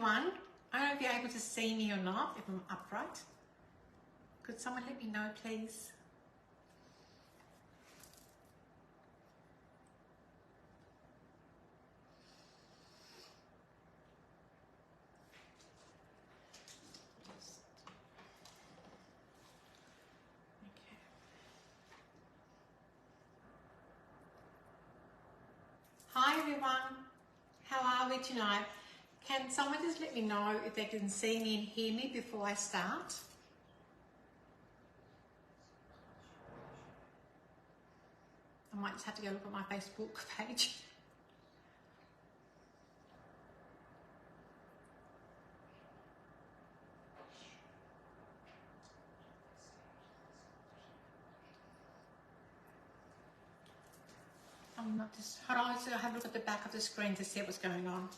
everyone. I don't know if you're able to see me or not, if I'm upright. Could someone let me know, please? Hi everyone, how are we tonight? Can someone just let me know if they can see me and hear me before I start? I might just have to go look at my Facebook page. I'm not just, hold on, so I have a look at the back of the screen to see what's going on.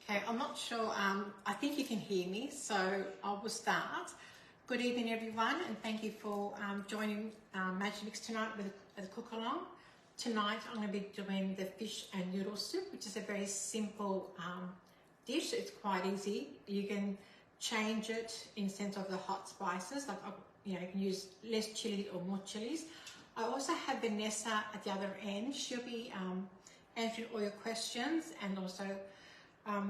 Okay, I'm not sure, I think you can hear me, so I will start. Good evening everyone, and thank you for joining Magimix tonight with a Cookalong. Tonight I'm going to be doing the fish and noodle soup, which is a very simple dish. It's quite easy. You can change it in the sense of the hot spices, like you can use less chili or more chilies. I also have Vanessa at the other end. She'll be answering all your questions, and also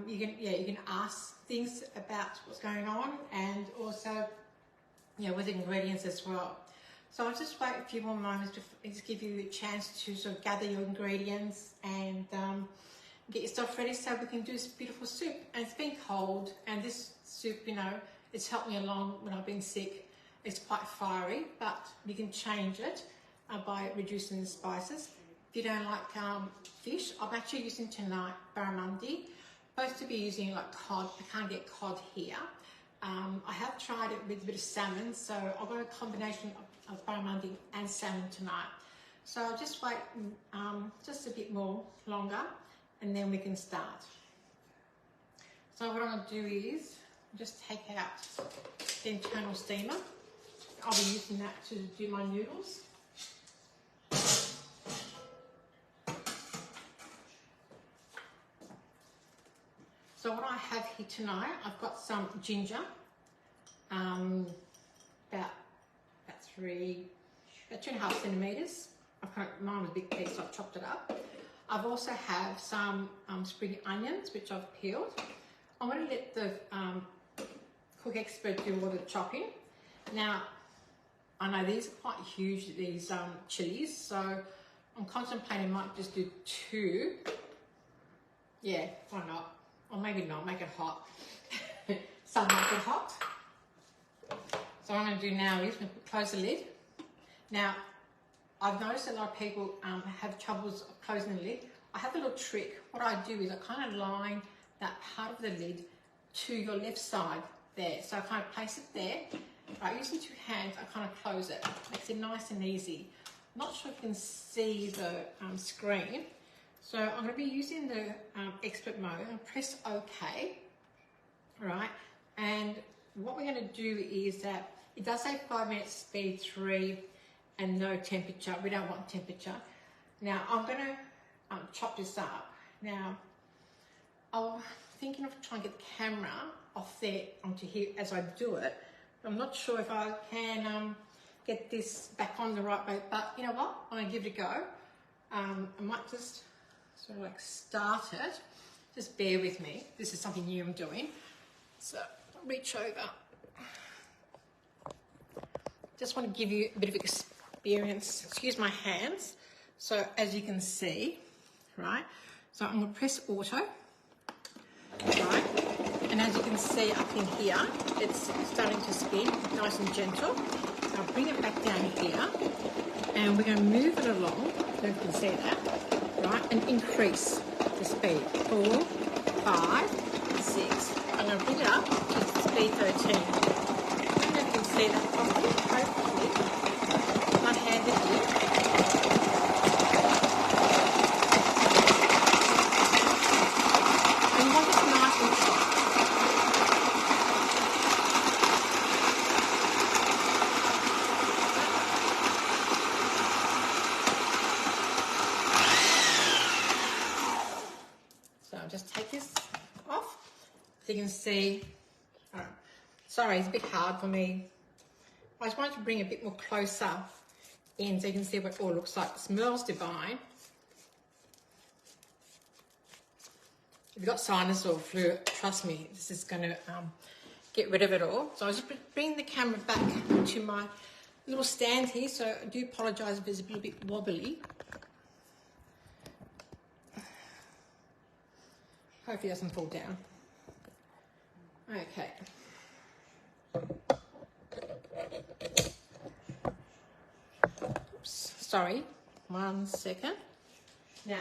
you can ask things about what's going on, and also with ingredients as well. So I'll just wait a few more moments to just give you a chance to sort of gather your ingredients and get yourself ready so we can do this beautiful soup. And it's been cold, and this soup, it's helped me along when I've been sick. It's quite fiery, but you can change it by reducing the spices. If you don't like fish, I'm actually using tonight barramundi. Supposed to be using like cod. I can't get cod here. I have tried it with a bit of salmon, so I've got a combination of barramundi and salmon tonight. So I'll just wait just a bit more longer, and then we can start. So what I'm going to do is just take out the internal steamer. I'll be using that to do my noodles. So what I have here tonight, I've got some ginger, about 2.5 centimetres. Mine was a big piece, so I've chopped it up. I've also have some spring onions, which I've peeled. I'm going to let the cook expert do all the chopping. Now, I know these are quite huge, these chilies, so I'm contemplating I might just do 2. Yeah, why not? Or maybe not, make it hot. Some make it hot. So what I'm going to do now is close the lid. Now, I've noticed a lot of people have troubles closing the lid. I have a little trick. What I do is I kind of line that part of the lid to your left side there. So I kind of place it there. Right, using 2 hands, I kind of close it. Makes it nice and easy. I'm not sure if you can see the screen. So I'm going to be using the expert mode. I'm going to press OK, right? And what we're going to do is that it does say 5 minutes, speed 3, and no temperature. We don't want temperature. Now I'm going to chop this up. Now I'm thinking of trying to get the camera off there onto here as I do it. I'm not sure if I can get this back on the right way, but you know what? I'm going to give it a go. I might just sort of like start it. Just bear with me. This is something new I'm doing. So reach over. Just want to give you a bit of experience. Excuse my hands. So as you can see, right? So I'm going to press auto, right? And as you can see up in here, it's starting to spin, nice and gentle. I'll bring it back down here, and we're going to move it along. I don't know if you can see that. Right, and increase the speed. 4, 5, 6. I'm going to bring it up to speed 13. I don't know if you can see that properly. Hopefully, my hand is here. And you want it nice and soft. So I'll just take this off so you can see. Sorry, it's a bit hard for me. I just wanted to bring a bit more closer in so you can see what it all looks like. It smells divine. If you've got sinus or flu, trust me, this is going to get rid of it all. So I was just bringing the camera back to my little stand here, so I do apologise if it's a little bit wobbly. Hopefully it doesn't fall down. Okay. Oops, sorry, 1 second. Now,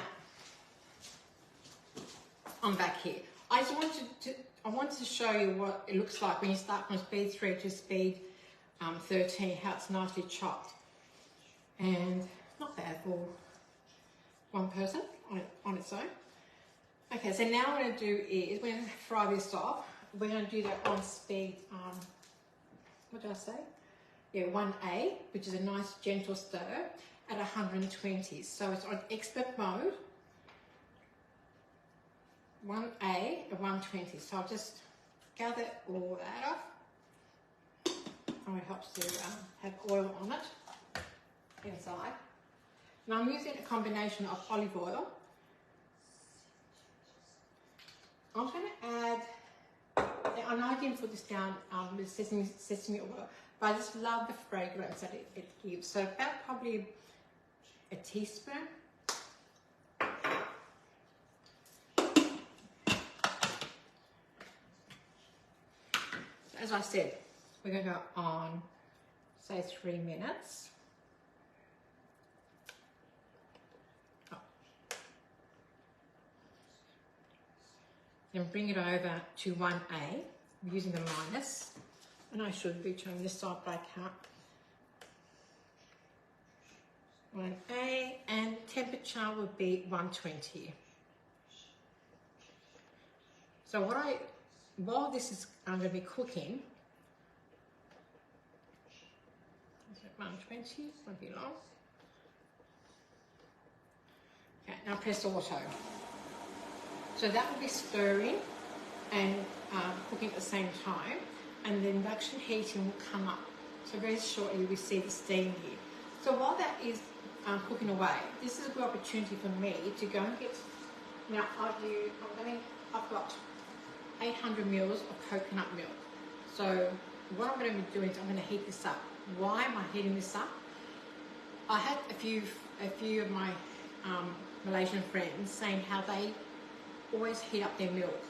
I'm back here. I just wanted to show you what it looks like when you start from speed 3 to speed 13, how it's nicely chopped. And not bad for one person on its own. Okay, so now what I'm going to do is we're going to fry this off. We're going to do that on speed, what did I say? Yeah, 1A, which is a nice gentle stir at 120. So it's on expert mode. 1A at 120. So I'll just gather all that off. Oh, it helps to have oil on it inside. Now I'm using a combination of olive oil. I'm going to add, I know I didn't put this down with sesame oil, but I just love the fragrance that it gives. So about probably a teaspoon. As I said, we're going to go on, say, 3 minutes. Oh. Then bring it over to 1A using the minus. And I should be turning this side, but I can't. 1A, and temperature would be 120. So while this is going to be cooking, 120, won't be long. Okay, now press auto. So that will be stirring and cooking at the same time, and the induction heating will come up. So very shortly we see the steam here. So while that is cooking away, this is a good opportunity for me to go and get, now I've got 800 mils of coconut milk. So what I'm going to be doing is I'm going to heat this up. Why am I heating this up? I had a few of my Malaysian friends saying how they always heat up their milk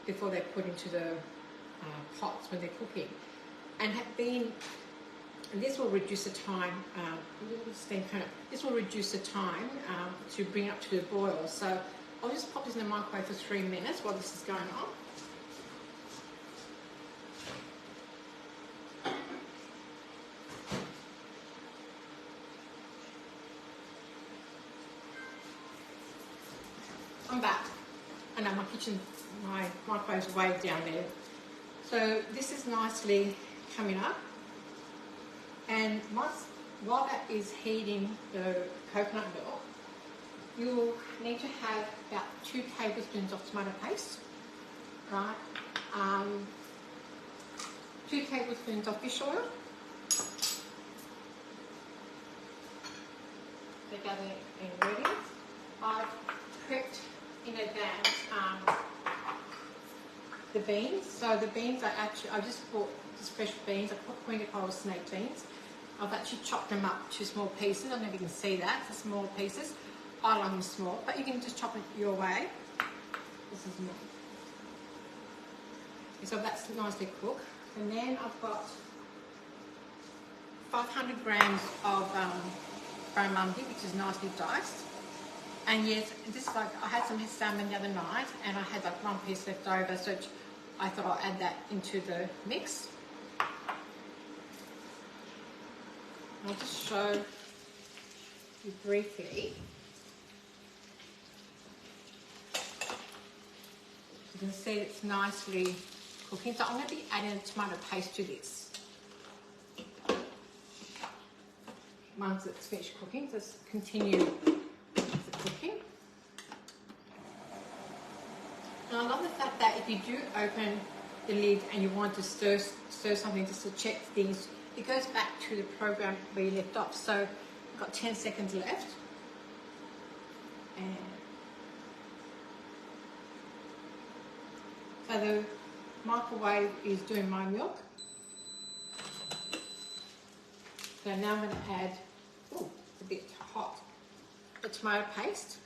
before they put into the pots when they're cooking, and this will reduce the time. This will reduce the time to bring it up to the boil. So I'll just pop this in the microwave for 3 minutes while this is going on. I'm back. I know my microwave's way down there. So this is nicely coming up. And while that is heating the coconut milk, you'll need to have about 2 tablespoons of tomato paste, right? 2 tablespoons of fish oil. They gather ingredients. I've cooked in advance the beans. So the beans I just bought just fresh beans. I put Queen Coral snake beans. I've actually chopped them up to small pieces. I don't know if you can see that, the small pieces. I like them small, but you can just chop it your way. This is more. So that's nicely cooked. And then I've got 500 grams of barramundi, which is nicely diced. And yes, this is like, I had some salmon the other night and I had like 1 piece left over, so I thought I'll add that into the mix. I'll just show you briefly. You can see it's nicely cooking. So I'm going to be adding a tomato paste to this. Once it's finished cooking, just continue the cooking. And I love the fact that if you do open the lid and you want to stir something just to check things, it goes back to the program where you left off. So I've got 10 seconds left. And so the microwave is doing my milk. So now I'm going to add, oh, it's a bit hot, the tomato paste.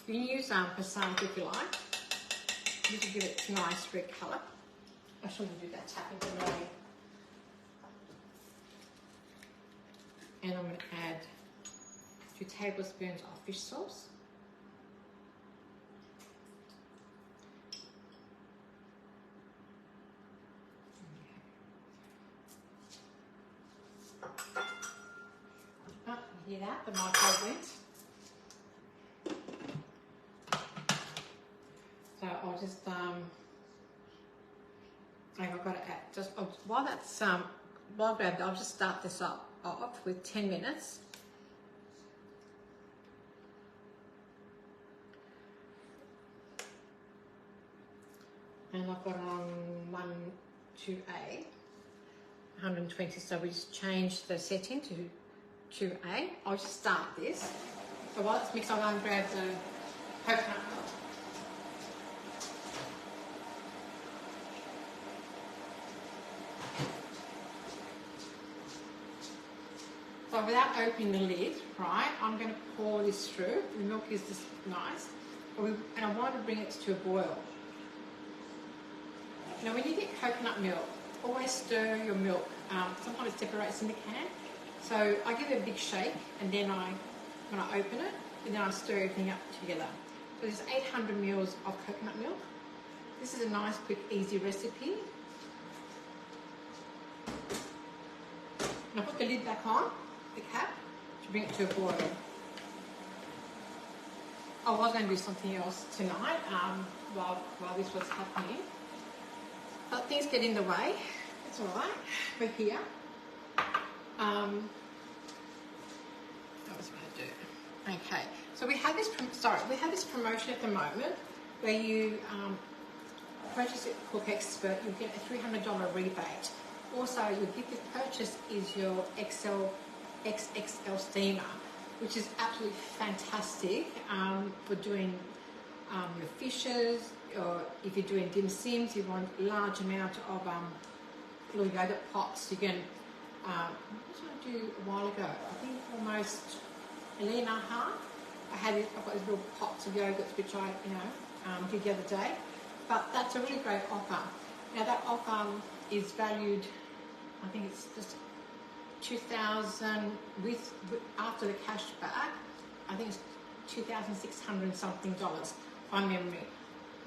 You can use passata if you like. Just to give it a nice red colour. I shouldn't do that tapping today. And I'm going to add 2 tablespoons of fish sauce. Oh, you hear that? The microwave went. So I'll just I've got to add just while that's while I'll just start this off with 10 minutes. And I've got 128, 120. So we just change the setting to 2A. I'll just start this. So while it's mixed, I'll go and grab the coconut milk. So without opening the lid, right, I'm going to pour this through. The milk is just nice. And I want to bring it to a boil. Now when you get coconut milk, always stir your milk. Sometimes it separates in the can. So I give it a big shake, and then when I open it, and then I stir everything up together. So there's 800 mils of coconut milk. This is a nice, quick, easy recipe. Now put the lid back on, the cap, to bring it to a boil. I was going to do something else tonight while this was happening. But things get in the way. It's all right. We're here. What was I going to do? Okay. So we have this. We have this promotion at the moment where you purchase at Cook Expert, you get a $300 rebate. Also, your biggest purchase is your XXL steamer, which is absolutely fantastic for doing your fishes, or if you're doing dim sims, you want a large amount of little yogurt pots. You can, what did I do a while ago? I think almost a year and a half. I've got these little pots of yogurts which I, did the other day. But that's a really great offer. Now that offer is valued, I think it's just $2,000 with after the cash back. I think it's $2,600 something by memory.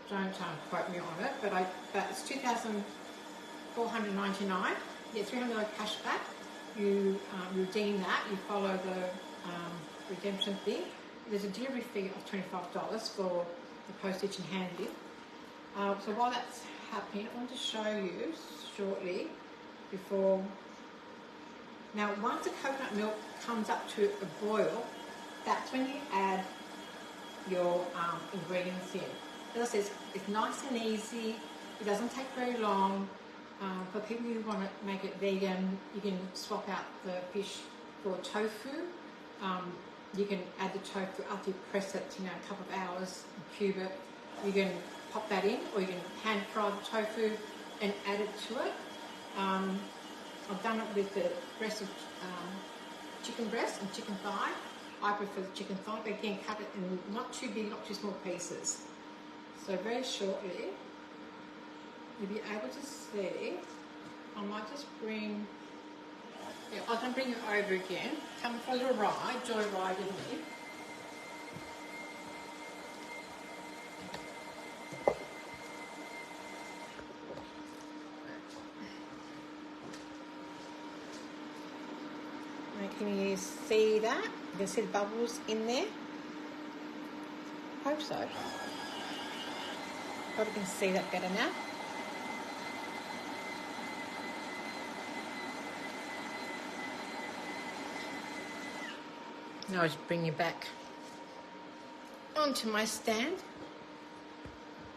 Don't quote me on it, but it's $2,499. You get $300 cash back. You redeem that. You follow the redemption thing. There's a delivery fee of $25 for the postage and handling. So while that's happening, I want to show you shortly before. Now, once the coconut milk comes up to a boil, that's when you add your ingredients in. As I said, it's nice and easy. It doesn't take very long. For people who want to make it vegan, you can swap out the fish for tofu. You can add the tofu after you press it, a couple of hours and cube it. You can pop that in, or you can pan fry the tofu and add it to it. I've done it with the breast of chicken breast and chicken thigh. I prefer the chicken thigh, but again, cut it in not too big, not too small pieces. So very shortly, you'll be able to see. I might just bring. Yeah, I can bring it over again. Come for a little ride, joy ride with me. Can you see that? You can see the bubbles in there. Hope so. Hope you can see that better now. Now I'll just bring you back onto my stand.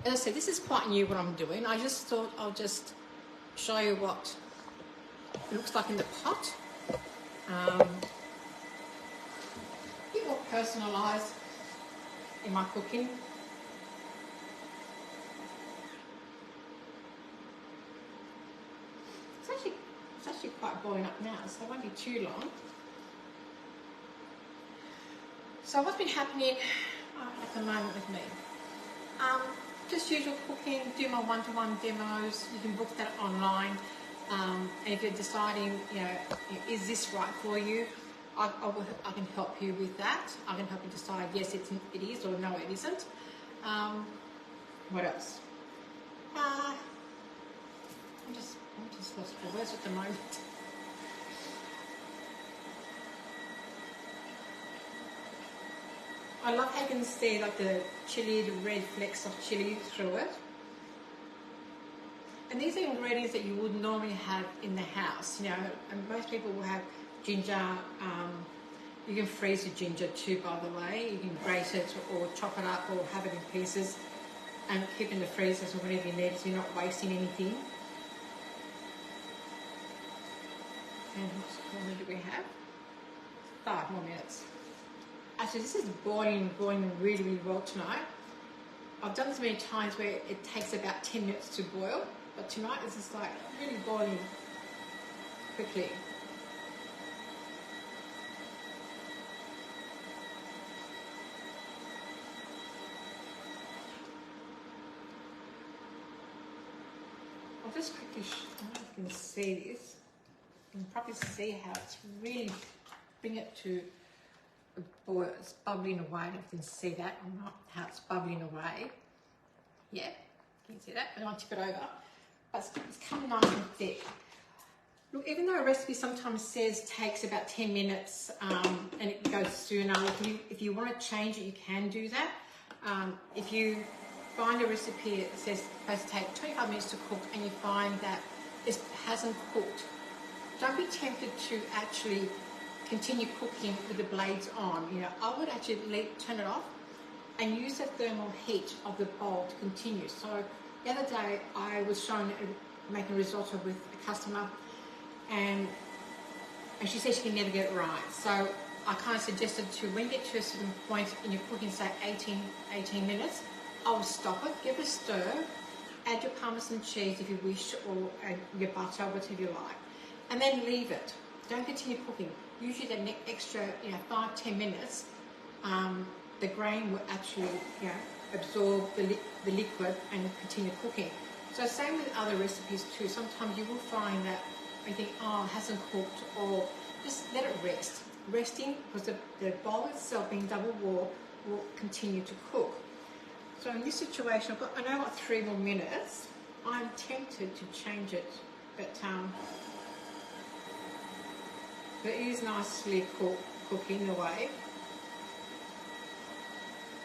As I said, this is quite new what I'm doing. I just thought I'll just show you what it looks like in the pot. A bit more personalised in my cooking. It's actually quite boiling up now, so it won't be too long. So what's been happening at the moment with me? Just usual cooking, do my one-to-one demos. You can book that online. And if you're deciding, is this right for you, I can help you with that. I can help you decide yes, it is, or no, it isn't. What else? I'm just lost for words at the moment. I love how you can see like the chili, the red flecks of chili through it. And these are ingredients that you would normally have in the house, and most people will have ginger. You can freeze the ginger too, by the way. You can grate it or chop it up or have it in pieces and keep it in the freezer so whenever you need it, so you're not wasting anything. And how long do we have? 5 more minutes. Actually, this is boiling really, really well tonight. I've done this many times where it takes about 10 minutes to boil, but tonight this is like really boiling quickly. I'll just quickly, I don't know if you can see this. You can probably see how it's really bring it to a boil. It's bubbling away. I don't know if you can see that or not, how it's bubbling away. Yeah, can you see that? I don't want to tip it over, but it's coming nice and thick. Look, even though a recipe sometimes says takes about 10 minutes and it goes sooner, if you want to change it, you can do that. If you find a recipe that says it's supposed to take 25 minutes to cook and you find that it hasn't cooked, don't be tempted to actually continue cooking with the blades on. I would actually turn it off and use the thermal heat of the bowl to continue. So the other day I was making risotto with a customer, and she said she can never get it right. So I kind of suggested when you get to a certain point in your cooking, say 18 minutes, I will stop it, give it a stir, add your Parmesan cheese if you wish, or add your butter, whatever you like, and then leave it. Don't continue cooking. Usually the extra 5-10 minutes, the grain will actually absorb the liquid and continue cooking. So same with other recipes too. Sometimes you will find that you think, oh, it hasn't cooked, or just let it rest. Resting, because the bowl itself being double wall will continue to cook. So in this situation, I know I've got 3 more minutes. I'm tempted to change it, but it is nicely cooking away.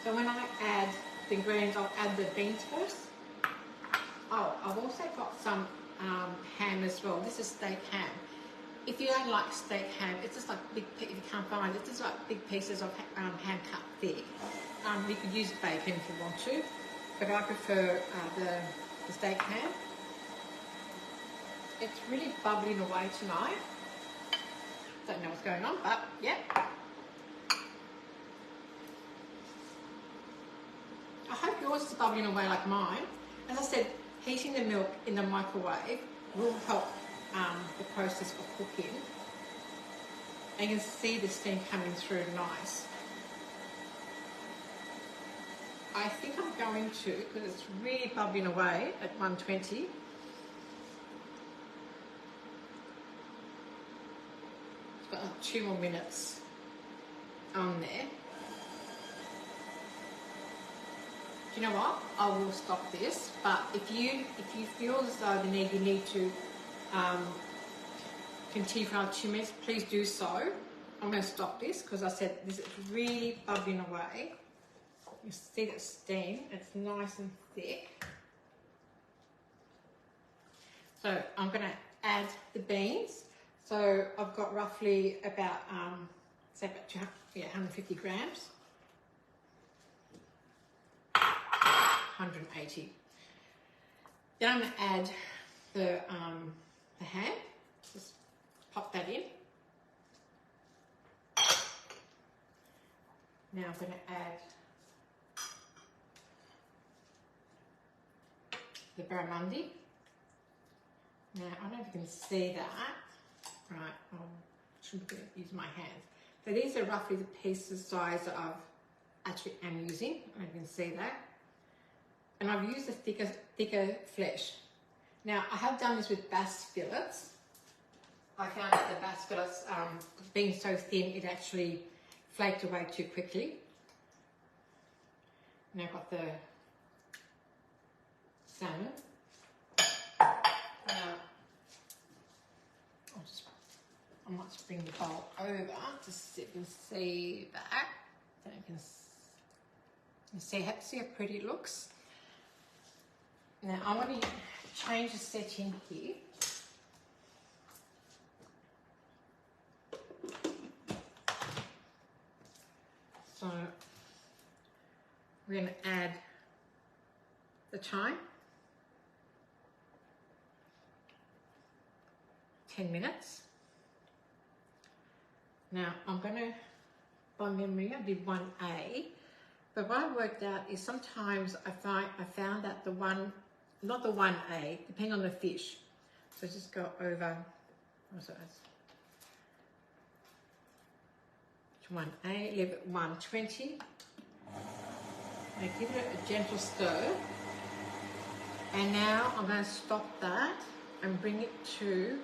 So when I add the ingredients, I'll add the beans first. Oh, I've also got some ham as well. This is steak ham. If you don't like steak ham, it's just like if you can't find it, it's just like big pieces of ham cut thick. You could use bacon if you want to, but I prefer the steak ham. It's really bubbling away tonight. Don't know what's going on, but yeah. I hope yours is bubbling away like mine. As I said, heating the milk in the microwave will help the process of cooking. And you can see the steam coming through nice. I think I'm going to, because it's really bubbling away at 120. It's got like 2 more minutes on there. Do you know what? I will stop this, but if you feel as though you need to continue for another 2 minutes, please do so. I'm going to stop this because I said this is really bubbling away. You see that steam, it's nice and thick. So I'm going to add the beans. So I've got roughly about, say about 150 grams. 180. Then I'm going to add the ham. Just pop that in. Now I'm going to add the barramundi. Now I don't know if you can see that. Right, I shouldn't use my hands. So these are roughly the pieces size that I've actually am using. I don't know if you can see that. And I've used a thicker flesh. Now I have done this with bass fillets. I found that the bass fillets, being so thin, it actually flaked away too quickly. Now I've got the salmon. I might just bring the bowl over just so you can see that. Then you can see how pretty it looks. Now I want to change the setting here. So we're going to add the thyme. 10 minutes. Now I'm going to, by memory, I did 1A, but what I worked out is sometimes I found that the one, not the 1A, depending on the fish. So just go over, what's that? 1A, leave it 120. Now give it a gentle stir. And now I'm going to stop that and bring it to,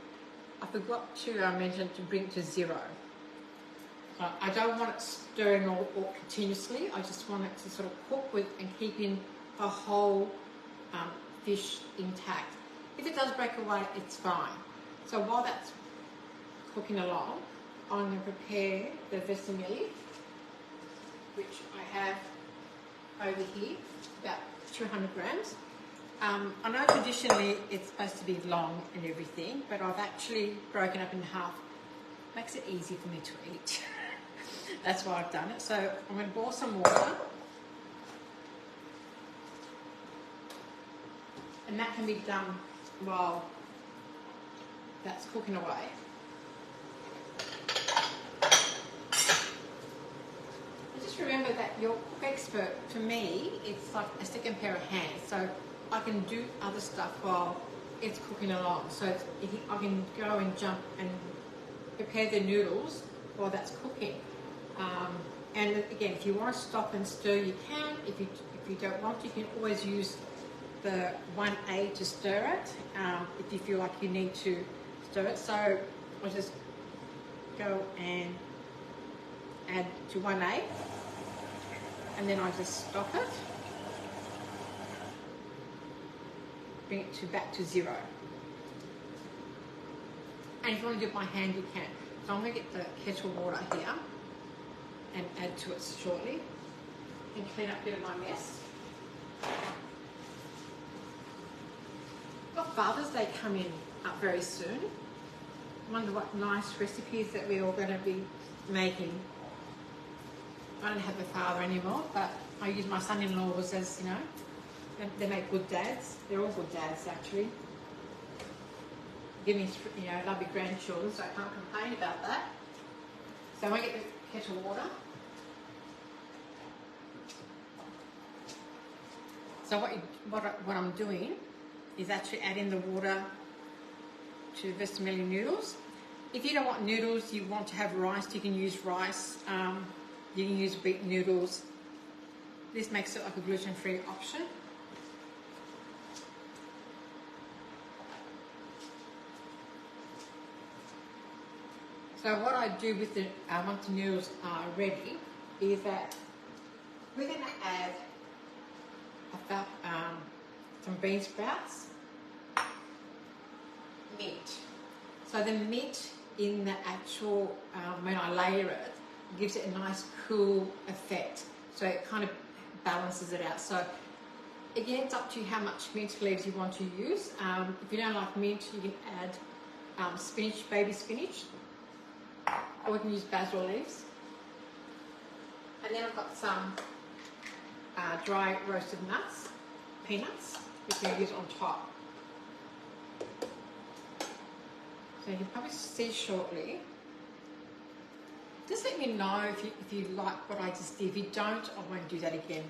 I forgot to mention to bring it to 0. I don't want it stirring all continuously. I just want it to sort of cook with and keeping the whole fish intact. If it does break away, it's fine. So while that's cooking along, I'm going to prepare the vermicelli, which I have over here, about 200 grams. I know traditionally it's supposed to be long and everything, but I've actually broken up in half. Makes it easy for me to eat. That's why I've done it. So I'm going to boil some water. And that can be done while that's cooking away. And just remember that your cook expert, for me, it's like a second pair of hands. So I can do other stuff while it's cooking along. So I can go and jump and prepare the noodles while that's cooking. And again, if you want to stop and stir, you can. If you don't want to, you can always use the 1A to stir it, if you feel like you need to stir it. So I'll just go and add to 1A, and then I just stop it, bring it back to 0. And if you want to do it by hand, you can. So I'm going to get the kettle water here and add to it shortly and clean up a bit of my mess. Got Father's Day coming up very soon. I wonder what nice recipes that we're all going to be making. I don't have a father anymore, but I use my son-in-laws as, you know, they make good dads. They're all good dads, actually. Give me, you know, lovely grandchildren, so I can't complain about that. So I want to get the kettle water. So what I'm doing is actually adding the water to the vermicelli noodles. If you don't want noodles, you want to have rice, you can use rice. You can use wheat noodles. This makes it like a gluten-free option. So what I do with the once the noodles are ready is that we're going to add about some bean sprouts, meat. So the meat in the actual, when I layer it, it gives it a nice cool effect. So it kind of balances it out. So again, it's up to you how much mint leaves you want to use. If you don't like mint, you can add spinach, baby spinach, or we can use basil leaves. And then I've got some dry roasted nuts, peanuts, which we use on top. So you can probably see shortly. Just let me know if you like what I just did. If you don't, I won't do that again.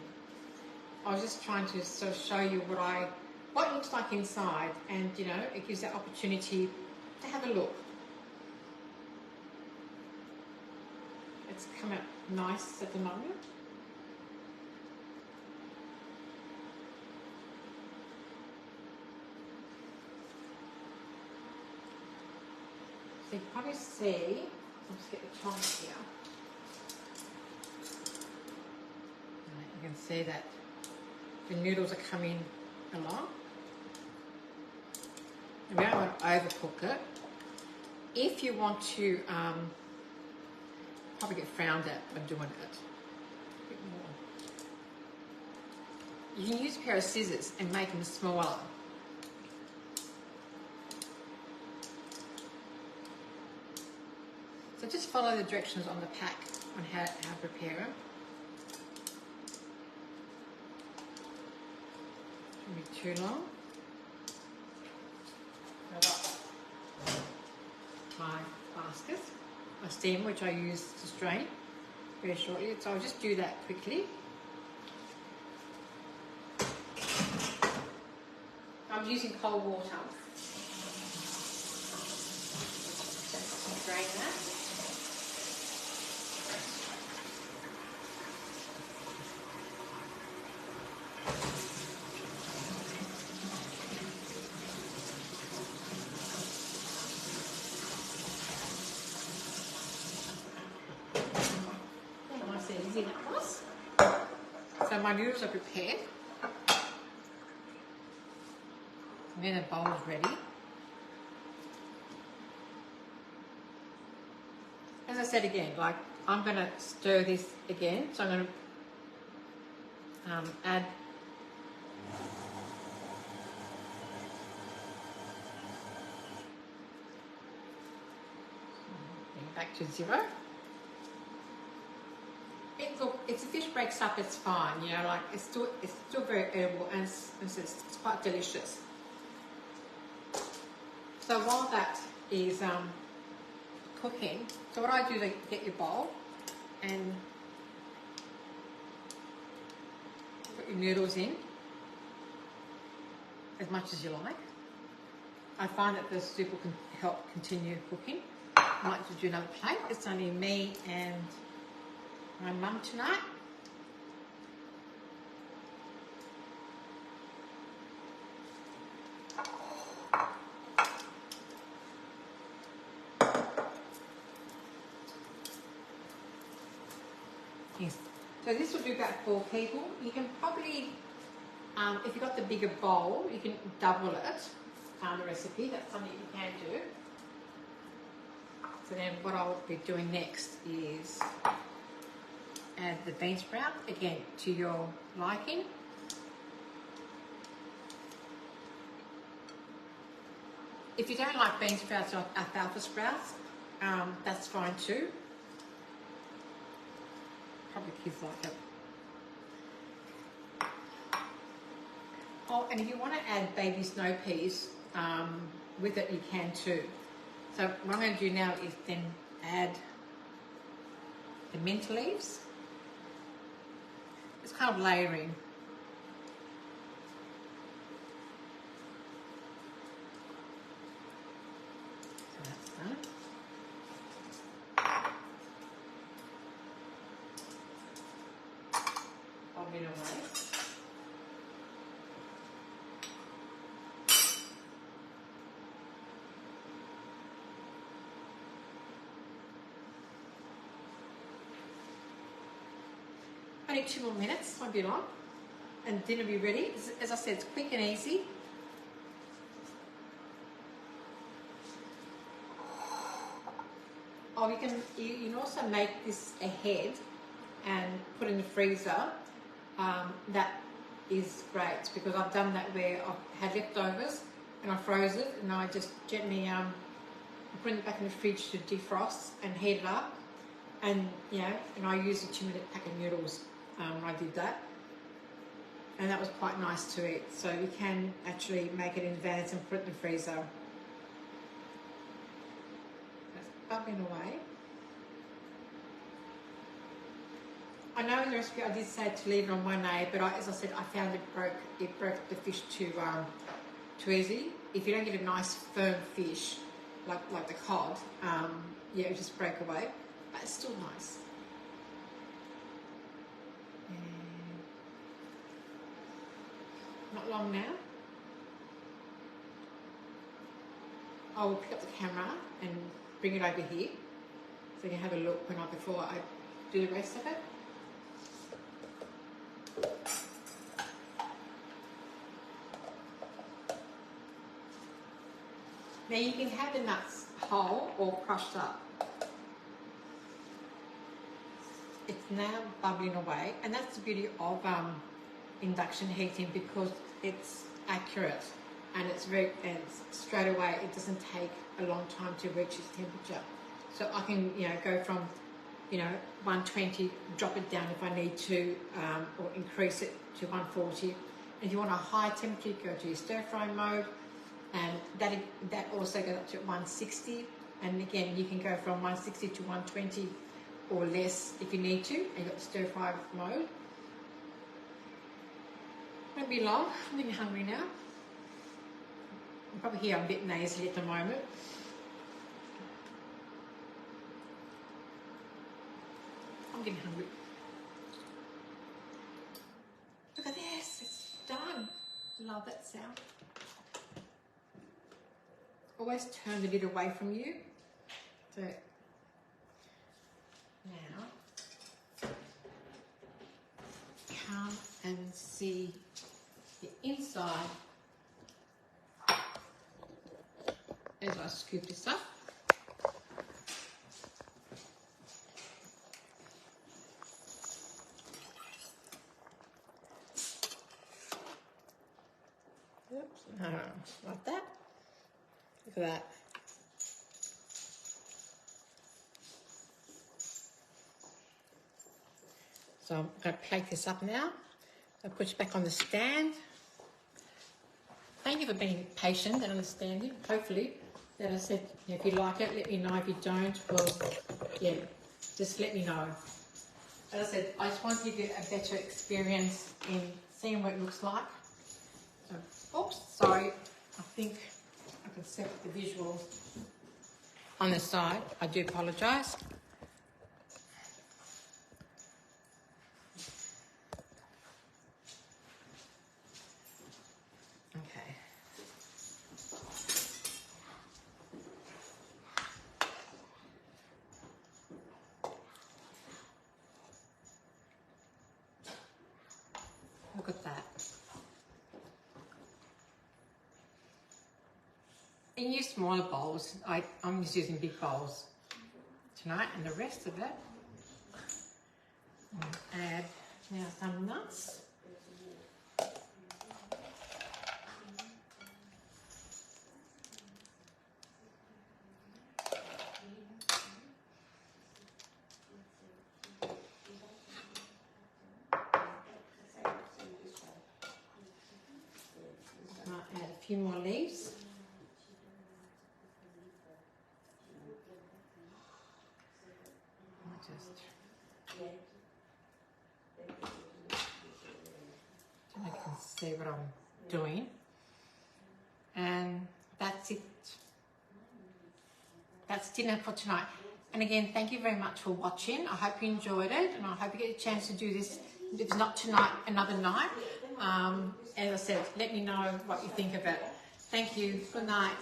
I was just trying to sort of show you what it looks like inside, and you know, it gives that opportunity to have a look. It's come out nice at the moment. So you can probably see, I'll just get the tongs here. You can see that the noodles are coming along. And we don't want to overcook it. If you want to, probably get frowned at when doing it. A bit more. You can use a pair of scissors and make them smaller. So just follow the directions on the pack on how to prepare them. Shouldn't be too long. I've got my basket, my steamer, which I use to strain very shortly. So I'll just do that quickly. I'm using cold water. Drain that. So my noodles are prepared. And then the bowl is ready. As I said again, like I'm going to stir this again. So I'm going to add back to 0. If the fish breaks up, it's fine. You know, like it's still very herbal, and it's quite delicious. So while that is cooking, so what I do to get your bowl and put your noodles in as much as you like. I find that the soup will help continue cooking. I like to do another plate. It's only me and my mum tonight. Yes. So this will do about 4 people. You can probably, if you've got the bigger bowl, you can double it, the recipe. That's something you can do. So then what I'll be doing next is add the bean sprout, again, to your liking. If you don't like bean sprouts or alfalfa sprouts, that's fine too. Probably kids like it. Oh, and if you want to add baby snow peas with it, you can too. So what I'm going to do now is then add the mint leaves. It's kind of layering. So that's done. I'll get away. Only 2 more minutes, won't be long, and dinner will be ready. As I said, it's quick and easy. Oh, you can also make this ahead and put in the freezer. That is great because I've done that where I've had leftovers and I froze it, and I just gently put it back in the fridge to defrost and heat it up, and and I used a 2-minute pack of noodles when I did that, and that was quite nice to eat. So you can actually make it in advance and put it in the freezer. That's bubbling away. I know in the recipe I did say to leave it on 1A, but as I said, I found it broke the fish too easy. If you don't get a nice firm fish, like the cod, it just break away, but it's still nice. And not long now. I will pick up the camera and bring it over here so you can have a look before I do the rest of it. Now you can have the nuts whole or crushed up. It's now bubbling away, and that's the beauty of induction heating, because it's accurate and and straight away it doesn't take a long time to reach its temperature. So I can go from 120, drop it down if I need to, or increase it to 140. And if you want a high temperature, go to your stir fry mode. And that also goes up to 160, and again you can go from 160 to 120 or less if you need to, and you've got the stir fry mode. Won't be long. I'm getting hungry now. You probably hear I'm a bit nasally at the moment. I'm getting hungry. Look at this, it's done. Love that sound. Always turn the lid away from you. So now come and see the inside as I scoop this up. Oops, no, like that. Look at that. So I'm going to plate this up now. I'll put it back on the stand. Thank you for being patient and understanding. Hopefully, that I said, if you like it, let me know. If you don't, well, just let me know. As I said, I just want to give you a better experience in seeing what it looks like. So, oops, sorry. I think I can set the visual on the side. I do apologise. Okay. Look at that. And use smaller bowls. I'm just using big bowls tonight, and the rest of it, I'll add now some nuts. I'll add a few more leaves. So I can see what I'm doing, and that's it. That's dinner for tonight. And again, thank you very much for watching. I hope you enjoyed it, and I hope you get a chance to do this. If it's not tonight, another night. As I said, let me know what you think of it. Thank you. Good night.